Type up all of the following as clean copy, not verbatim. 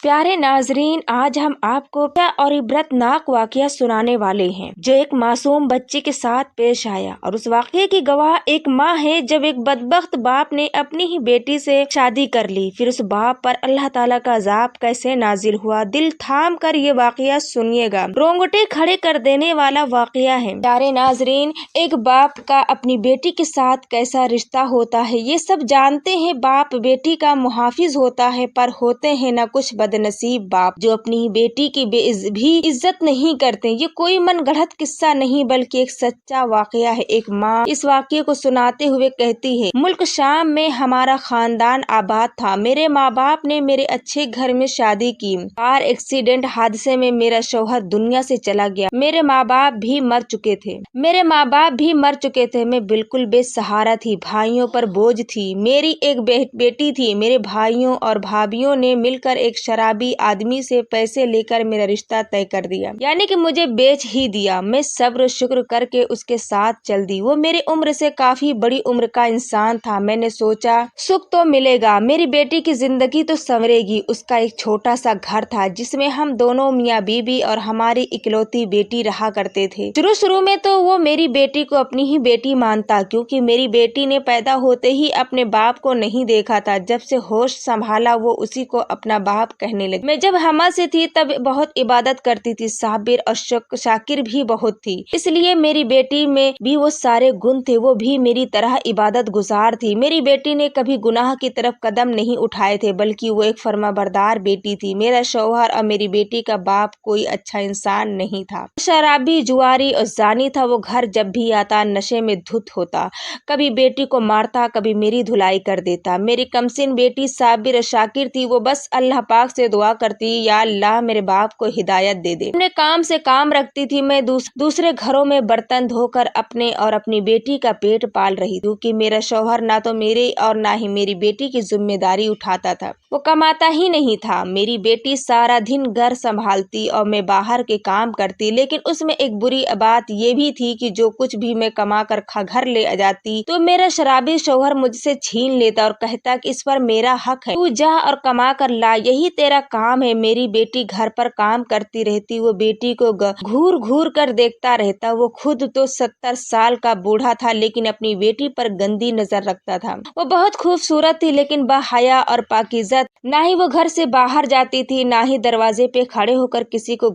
प्यारे नाजरीन, आज हम आपको और इबरतनाक वाकया सुनाने वाले हैं जो एक मासूम बच्चे के साथ पेश आया। और उस वाकये की गवाह एक माँ है। जब एक बदबख्त बाप ने अपनी ही बेटी से शादी कर ली, फिर उस बाप पर अल्लाह ताला का अजाब कैसे नाजिल हुआ। दिल थाम कर ये वाकया सुनिएगा, रोंगटे खड़े कर देने वाला वाकया है। प्यारे नाजरीन, एक बाप का अपनी बेटी के साथ कैसा रिश्ता होता है ये सब जानते हैं। बाप बेटी का मुहाफिज होता है, पर होते हैं न कुछ बदनसीब बाप जो अपनी बेटी की भी इज्जत नहीं करते। ये कोई मन गढ़ंत किस्सा नहीं बल्कि एक सच्चा वाकया है। एक माँ इस वाकये को सुनाते हुए कहती है, मुल्क शाम में हमारा खानदान आबाद था। मेरे माँ बाप ने मेरे अच्छे घर में शादी की। कार एक्सीडेंट हादसे में मेरा शौहर दुनिया से चला गया। मेरे माँ बाप भी मर चुके थे। मैं बिल्कुल बेसहारा थी, भाइयों पर बोझ थी। मेरी एक बेटी थी। मेरे भाइयों और भाभियों ने मिलकर एक शराबी आदमी से पैसे लेकर मेरा रिश्ता तय कर दिया, यानी कि मुझे बेच ही दिया। मैं सब्र शुक्र करके उसके साथ चल दी। वो मेरी उम्र से काफी बड़ी उम्र का इंसान था। मैंने सोचा सुख तो मिलेगा, मेरी बेटी की जिंदगी तो संवरेगी। उसका एक छोटा सा घर था जिसमें हम दोनों मियाँ बीबी और हमारी इकलौती बेटी रहा करते थे। शुरू में तो वो मेरी बेटी को अपनी ही बेटी मानता, क्योंकि मेरी बेटी ने पैदा होते ही अपने बाप को नहीं देखा था। जब से होश संभाला वो उसी को अपना बाप कहने लगी। मैं जब हमल से थी तब बहुत इबादत करती थी, साबिर और शाकिर भी बहुत थी, इसलिए मेरी बेटी में भी वो सारे गुण थे। वो भी मेरी तरह इबादत गुजार थी। मेरी बेटी ने कभी गुनाह की तरफ कदम नहीं उठाए थे, बल्कि वो एक फर्माबरदार बेटी थी। मेरा शौहर और मेरी बेटी का बाप कोई अच्छा इंसान नहीं था, शराबी, जुआरी और जानी था। वो घर जब भी आता नशे में धुत होता, कभी बेटी को मारता, कभी मेरी धुलाई कर देता। मेरी कमसिन बेटी साबिर और शाकिर थी। वो बस अल्लाह पाक से दुआ करती, या अल्लाह मेरे बाप को हिदायत दे दे। अपने काम से काम रखती थी। मैं दूसरे घरों में बर्तन धोकर अपने और अपनी बेटी का पेट पाल रही थी, क्योंकि मेरा शौहर ना तो मेरे और ना ही मेरी बेटी की जिम्मेदारी उठाता था। वो कमाता ही नहीं था। मेरी बेटी सारा दिन घर संभालती और मैं बाहर के काम करती, लेकिन उसमें एक बुरी बात ये भी थी कि जो कुछ भी मैं कमा कर घर ले आ जाती तो मेरा शराबी शौहर मुझसे छीन लेता और कहता कि इस पर मेरा हक है, तू जा और कमा कर ला, यही तेरा काम है। मेरी बेटी घर पर काम करती रहती। वो बेटी को घूर घूर कर देखता रहता। वो खुद तो 70 साल का बूढ़ा था, लेकिन अपनी बेटी पर गंदी नजर रखता था। वो बहुत खूबसूरत थी, लेकिन बाहया और पाकीज़ा। ना ही वो घर से बाहर जाती थी, ना ही दरवाजे पे खड़े होकर किसी को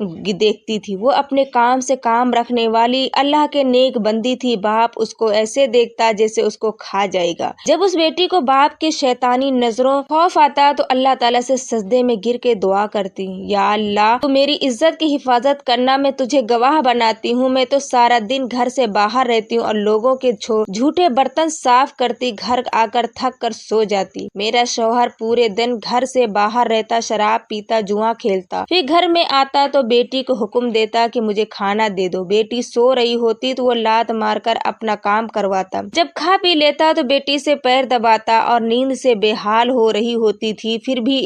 देखती थी। वो अपने काम से काम रखने वाली अल्लाह के नेक बंदी थी। बाप उसको ऐसे देखता जैसे उसको खा जाएगा। जब उस बेटी को बाप के शैतानी नजरों खौफ आता तो अल्लाह ताला से सजदे में गिर के दुआ करती, या अल्लाह तू मेरी इज्जत की हिफाजत करना, मैं तुझे गवाह बनाती हूँ। मैं तो सारा दिन घर से बाहर रहती हूँ और लोगों के झूठे बर्तन साफ करती, घर आकर थक कर सो जाती। मेरा शौहर पूरे दिन घर से बाहर रहता, शराब पीता, जुआ खेलता, फिर घर में आता तो बेटी को हुक्म देता कि मुझे खाना दे दो। बेटी सो रही होती तो वो लात मारकर अपना काम करवाता। जब खा पी लेता तो बेटी से पैर दबाता, और नींद से बेहाल हो रही होती थी फिर भी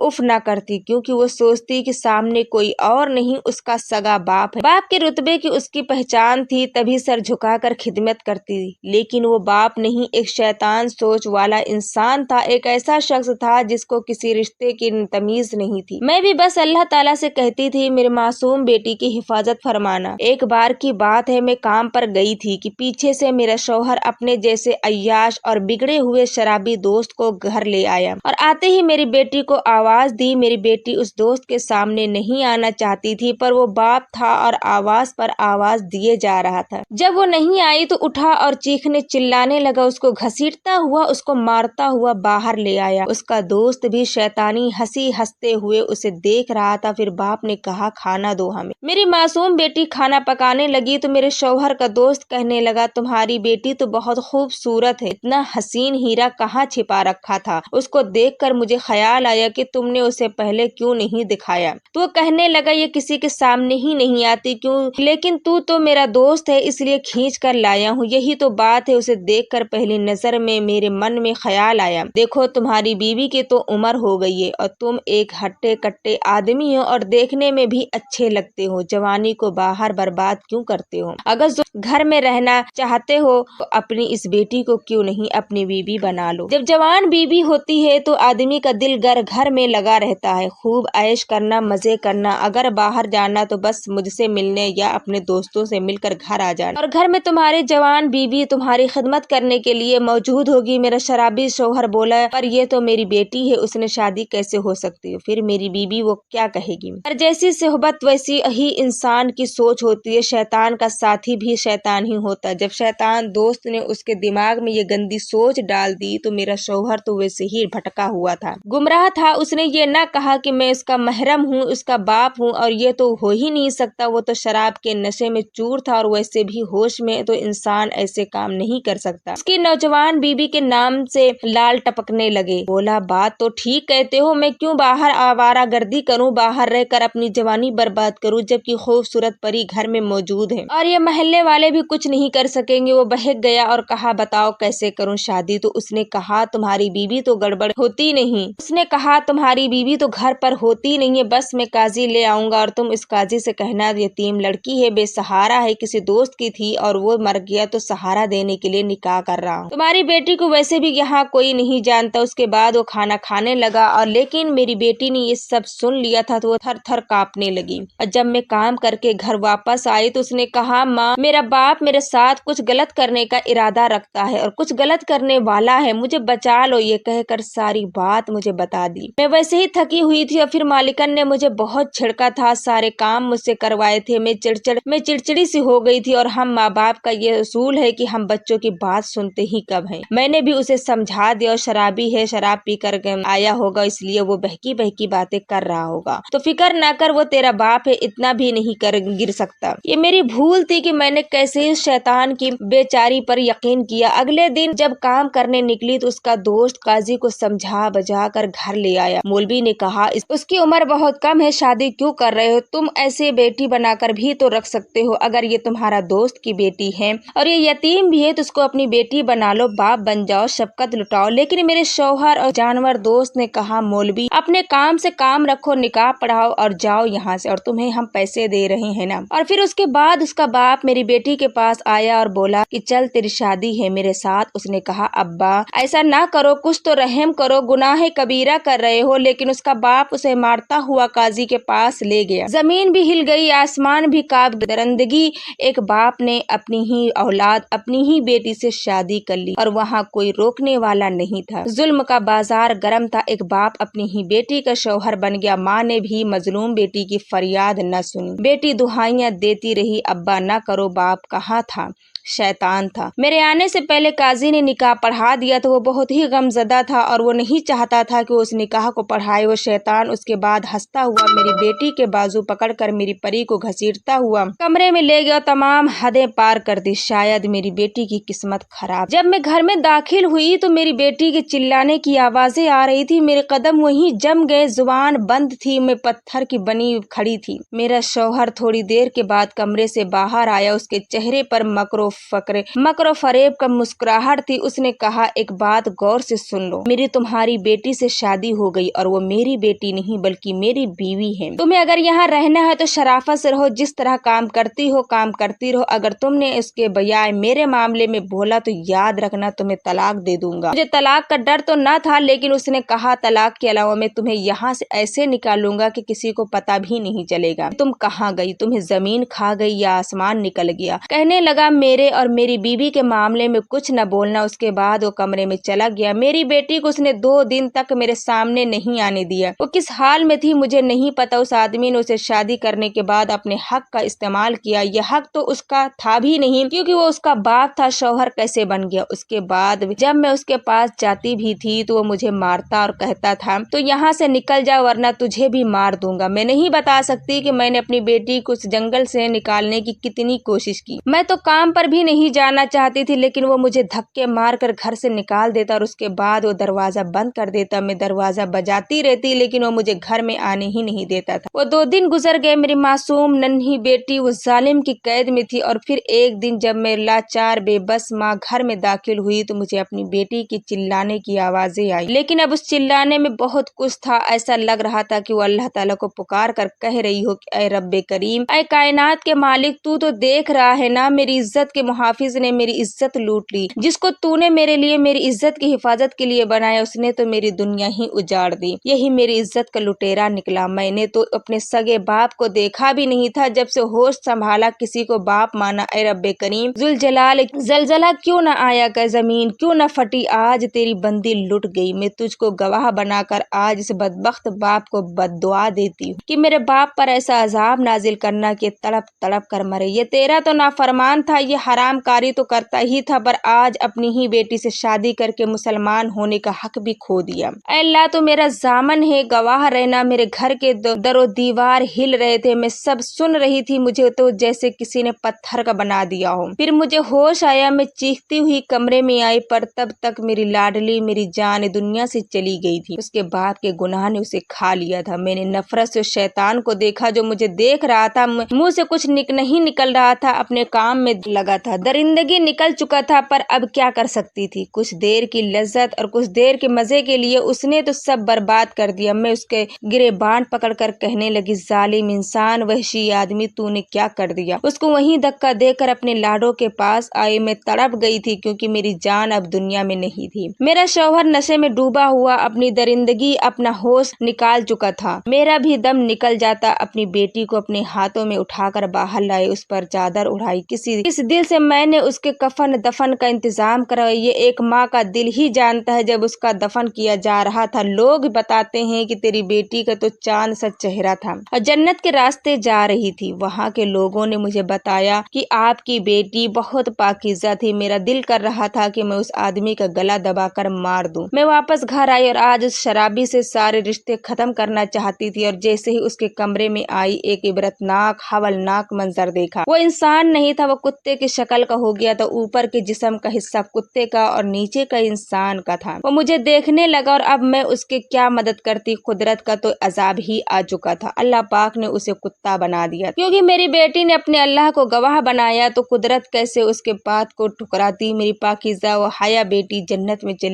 उफ ना करती, क्योंकि वो सोचती कि सामने कोई और नहीं उसका सगा बाप है। बाप के रुतबे की उसकी पहचान थी, तभी सर झुकाकर खिदमत करती। लेकिन वो बाप नहीं, एक शैतान सोच वाला इंसान था। एक ऐसा शख्स था जिसको किसी रिश्ते की तमीज नहीं थी। मैं भी बस अल्लाह ताला से कहती थी मेरे मासूम बेटी की हिफाजत फरमाना। एक बार की बात है, मैं काम पर गई थी कि पीछे से मेरा शौहर अपने जैसे अय्याश और बिगड़े हुए शराबी दोस्त को घर ले आया, और आते ही मेरी बेटी को आवाज दी। मेरी बेटी उस दोस्त के सामने नहीं आना चाहती थी, पर वो बाप था और आवाज पर आवाज दिए जा रहा था। जब वो नहीं आई तो उठा और चीखने चिल्लाने लगा। उसको घसीटता हुआ, उसको मारता हुआ बाहर ले आया। उसका दोस्त भी शैतानी हंसी हंसते हुए उसे देख रहा था। फिर बाप ने कहा, खाना दो हमें। मेरी मासूम बेटी खाना पकाने लगी तो मेरे शौहर का दोस्त कहने लगा, तुम्हारी बेटी तो बहुत खूबसूरत है, इतना हसीन हीरा कहाँ छिपा रखा था। उसको देखकर मुझे ख्याल आया कि तुमने उसे पहले क्यों नहीं दिखाया। तो कहने लगा, ये किसी के सामने ही नहीं आती क्यों, लेकिन तू तो मेरा दोस्त है इसलिए खींच कर लाया हूँ। यही तो बात है। उसे देखकर पहली नजर में मेरे मन में ख्याल आया, देखो तुम्हारी बीवी की तो उम्र हो गई है और तुम एक हट्टे कट्टे आदमी हो और देखने में भी अच्छे लगते हो। जवानी को बाहर बर्बाद क्यों करते हो? अगर घर में रहना चाहते हो तो अपनी इस बेटी को क्यों नहीं अपनी बीवी बना लो। जब जवान बीवी होती है तो आदमी का दिल दिगर घर में लगा रहता है, खूब ऐश करना, मजे करना, अगर बाहर जाना तो बस मुझसे मिलने या अपने दोस्तों से मिलकर घर आ जाना, और घर में तुम्हारी जवान बीवी तुम्हारी खिदमत करने के लिए मौजूद होगी। मेरा शराबी शौहर बोला, पर ये तो मेरी बेटी है, उसने शादी कैसे हो सकती है, फिर मेरी बीवी वो क्या कहेगी। और जैसी सोहबत वैसी ही इंसान की सोच होती है, शैतान का साथी भी शैतान ही होता है। जब शैतान दोस्त ने उसके दिमाग में ये गंदी सोच डाल दी तो मेरा शौहर तो वैसे ही भटका हुआ था, गुमराह था। उसने ये ना कहा कि मैं उसका महरम हूँ, उसका बाप हूँ, और ये तो हो ही नहीं सकता, वो तो शराब के नशे में चूर था, और वैसे भी होश में तो इंसान ऐसे काम नहीं कर सकता। उसकी नौजवान बीबी के नाम से लाल टपकने लगे। बोला, बात तो ठीक कहते हो, मैं क्यों बाहर आवारागर्दी करूं, बाहर रहकर अपनी जवानी बर्बाद करूं, जबकि खूबसूरत परी घर में मौजूद है और ये महल्ले वाले भी कुछ नहीं कर सकेंगे। वो बहक गया और कहा, बताओ कैसे करूं शादी। तो उसने कहा, तुम्हारी बीवी तो गड़बड़ होती नहीं, उसने कहा तुम्हारी बीवी तो घर पर होती नहीं है, बस मैं काजी ले आऊंगा और तुम इस काजी से कहना यतीम लड़की है, बेसहारा है, किसी दोस्त की थी और वो मर गया तो सहारा देने के लिए निकाह कर रहा हूँ। तुम्हारी बेटी को वैसे भी यहाँ कोई नहीं जानता। उसके बाद वो खाना खाने लगा, और लेकिन मेरी बेटी ने ये सब सुन लिया था तो वो थर थर कांपने लगी। और जब मैं काम करके घर वापस आई तो उसने कहा, माँ, मेरा बाप मेरे साथ कुछ गलत करने का इरादा रखता है और कुछ गलत करने वाला है, मुझे बचा लो। ये कहकर सारी बात मुझे बता दी। मैं वैसे ही थकी हुई थी और फिर मालिकन ने मुझे बहुत छिड़का था, सारे काम मुझसे करवाए थे। मैं चिड़चिड़ी सी हो गई थी, और हम माँ बाप का ये उसूल है कि हम बच्चों की बात सुनते ही कब है। मैंने भी उसे समझा दिया, और शराबी है, शराब पी कर आया होगा, इसलिए वो बहकी बहकी बातें कर रहा होगा, तो फिक्र ना कर, वो तेरा बाप है, इतना भी नहीं कर गिर सकता। ये मेरी भूल थी कि मैंने कैसे इस शैतान की बेचारी पर यकीन किया। अगले दिन जब काम करने निकली तो उसका दोस्त काजी को समझा बजा कर घर ले आया। मौलवी ने कहा, उसकी उम्र बहुत कम है, शादी क्यों कर रहे हो, तुम ऐसे बेटी बनाकर भी तो रख सकते हो। अगर ये तुम्हारा दोस्त की बेटी है और ये यतीम भी है तो उसको अपनी बेटी बना लो, बाप बन जाओ, शफकत लुटाओ। लेकिन मेरे शौहर और जानवर दोस्त ने कहा, मौलवी अपने काम से काम रखो, निकाह पढ़ाओ और जाओ यहाँ से, और तुम्हें हम पैसे दे रहे हैं ना। और फिर उसके बाद उसका बाप मेरी बेटी के पास आया और बोला कि चल तेरी शादी है मेरे साथ। उसने कहा, अब्बा ऐसा ना करो, कुछ तो रहम करो, गुनाह कबीरा कर रहे हो। लेकिन उसका बाप उसे मारता हुआ काजी के पास ले गया। जमीन भी हिल गई, आसमान भी कांप गया। दरंदगी, एक बाप ने अपनी ही औलाद, अपनी ही बेटी से शादी कर ली और वहाँ कोई रोकने वाला नहीं था। जुल्म का बाजार गर्म था, एक बाप अपनी ही बेटी का शौहर बन गया। माँ ने भी मजलूम बेटी की फरियाद न सुनी। बेटी दुहाइयां देती रही, अब्बा ना करो। बाप कहाँ था, शैतान था। मेरे आने से पहले काजी ने निकाह पढ़ा दिया तो वो बहुत ही गमजदा था और वो नहीं चाहता था कि वो उस निकाह को पढ़ाए। वो शैतान उसके बाद हंसता हुआ मेरी बेटी के बाजू पकड़कर मेरी परी को घसीटता हुआ कमरे में ले गया, तमाम हदें पार कर दी। शायद मेरी बेटी की किस्मत खराब। जब मैं घर में दाखिल हुई तो मेरी बेटी के चिल्लाने की आवाजें आ रही थी। मेरे कदम वहीं जम गए, जुबान बंद थी, मैं पत्थर की बनी खड़ी थी। मेरा शौहर थोड़ी देर के बाद कमरे से बाहर आया। उसके चेहरे पर मकरो फरेब का मुस्कुराहट थी। उसने कहा, एक बात गौर से सुन लो, मेरी तुम्हारी बेटी से शादी हो गई और वो मेरी बेटी नहीं बल्कि मेरी बीवी है। तुम्हें अगर यहाँ रहना है तो शराफत से रहो, जिस तरह काम करती हो काम करती रहो। अगर तुमने इसके बजाय मेरे मामले में बोला तो याद रखना तुम्हें तलाक दे दूंगा। मुझे तलाक का डर तो न था, लेकिन उसने कहा, तलाक के अलावा मैं तुम्हें यहाँ से ऐसे निकालूंगा कि किसी को पता भी नहीं चलेगा तुम कहाँ गई, तुम्हें जमीन खा गई या आसमान निकल गया। कहने लगा, मेरे और मेरी बीवी के मामले में कुछ न बोलना। उसके बाद वो कमरे में चला गया। मेरी बेटी को उसने 2 दिन तक मेरे सामने नहीं आने दिया। वो किस हाल में थी मुझे नहीं पता। उस आदमी ने उसे शादी करने के बाद अपने हक का इस्तेमाल किया। यह हक तो उसका था भी नहीं क्योंकि वो उसका बाप था। शौहर कैसे बन गया। उसके बाद जब मैं उसके पास जाती भी थी तो वो मुझे मारता और कहता था, तो यहाँ से निकल जा वरना तुझे भी मार दूंगा। मैं नहीं बता सकती कि मैंने अपनी बेटी को उस जंगल से निकालने की कितनी कोशिश की। मैं तो काम पर भी नहीं जाना चाहती थी, लेकिन वो मुझे धक्के मार कर घर से निकाल देता और उसके बाद वो दरवाजा बंद कर देता। मैं दरवाजा बजाती रहती लेकिन वो मुझे घर में आने ही नहीं देता था। वो 2 दिन गुजर गए। मेरी मासूम नन्ही बेटी उस जालिम की कैद में थी। और फिर एक दिन जब मैं लाचार बेबस माँ घर में दाखिल हुई तो मुझे अपनी बेटी की चिल्लाने की आवाजें आई। लेकिन अब उस चिल्लाने में बहुत कुछ था। ऐसा लग रहा था कि वो अल्लाह ताला को पुकार कर कह रही हो कि ऐ रब्बे करीम, ऐ कायनात के मालिक, तू तो देख रहा है ना, मेरी इज्जत के के मुहाफिज ने मेरी इज्जत लूट ली। जिसको तूने मेरे लिए मेरी इज्जत की हिफाजत के लिए बनाया, उसने तो मेरी दुनिया ही उजाड़ दी। यही मेरी इज्जत का लुटेरा निकला। मैंने तो अपने सगे बाप को देखा भी नहीं था। जब से होश संभाला किसी को बाप माना। ऐ रब्बे करीम जुल जलाल, जलजला क्यों न आया कर जमीन, क्यों न फटी आज तेरी बंदी लुट गई। मैं तुझको गवाह बनाकर आज इस बदबख्त बाप को बद्दुआ देती हूँ कि मेरे बाप पर ऐसा अजाब नाजिल करना कि तड़प तड़प कर मरे। ये तेरा तो नाफरमान था, ये हरामकारी तो करता ही था, पर आज अपनी ही बेटी से शादी करके मुसलमान होने का हक भी खो दिया। ऐ अल्लाह तो मेरा जामन है, गवाह रहना। मेरे घर के दरो दीवार हिल रहे थे, मैं सब सुन रही थी। मुझे तो जैसे किसी ने पत्थर का बना दिया हो। फिर मुझे होश आया, मैं चीखती हुई कमरे में आई, पर तब तक मेरी लाडली, मेरी जान दुनिया से चली गई थी। उसके बाप के गुनाह ने उसे खा लिया था। मैंने नफरत से शैतान को देखा जो मुझे देख रहा था। मुंह से कुछ नहीं निकल रहा था, अपने काम में लगा था। दरिंदगी निकल चुका था, पर अब क्या कर सकती थी। कुछ देर की लज्जत और कुछ देर के मजे के लिए उसने तो सब बर्बाद कर दिया। मैं उसके गिरेबान पकड़कर कहने लगी, जालिम इंसान, वहशी आदमी, तूने क्या कर दिया। उसको वहीं धक्का देकर अपने लाडों के पास आई। मैं तड़प गई थी क्योंकि मेरी जान अब दुनिया में नहीं थी। मेरा शौहर नशे में डूबा हुआ अपनी दरिंदगी, अपना होश निकाल चुका था। मेरा भी दम निकल जाता। अपनी बेटी को अपने हाथों में उठाकर बाहर लाए, उस पर चादर उड़ाई। किस दिल से मैंने उसके कफन दफन का इंतजाम करा, ये एक माँ का दिल ही जानता है। जब उसका दफन किया जा रहा था, लोग बताते हैं कि तेरी बेटी का तो चांद सा चेहरा था और जन्नत के रास्ते जा रही थी। वहाँ के लोगों ने मुझे बताया कि आपकी बेटी बहुत पाकीज़ा थी। मेरा दिल कर रहा था कि मैं उस आदमी का गला दबाकर मार दूं। मैं वापस घर आई और आज उस शराबी से सारे रिश्ते खत्म करना चाहती थी। और जैसे ही उसके कमरे में आई, एक इबरतनाक हवलनाक मंजर देखा। वो इंसान नहीं था, वो कुत्ते की शक्ल का हो गया था। ऊपर के जिस्म का हिस्सा कुत्ते का और नीचे का इंसान का था। वो मुझे देखने लगा और अब मैं उसके क्या मदद करती। कुदरत का तो अजाब ही आ चुका था। अल्लाह पाक ने उसे कुत्ता बना दिया। क्योंकि मेरी बेटी ने अपने अल्लाह को गवाह बनाया, तो कुदरत कैसे उसके बात को ठुकराती। मेरी पाकीज़ा वो हया बेटी जन्नत में चली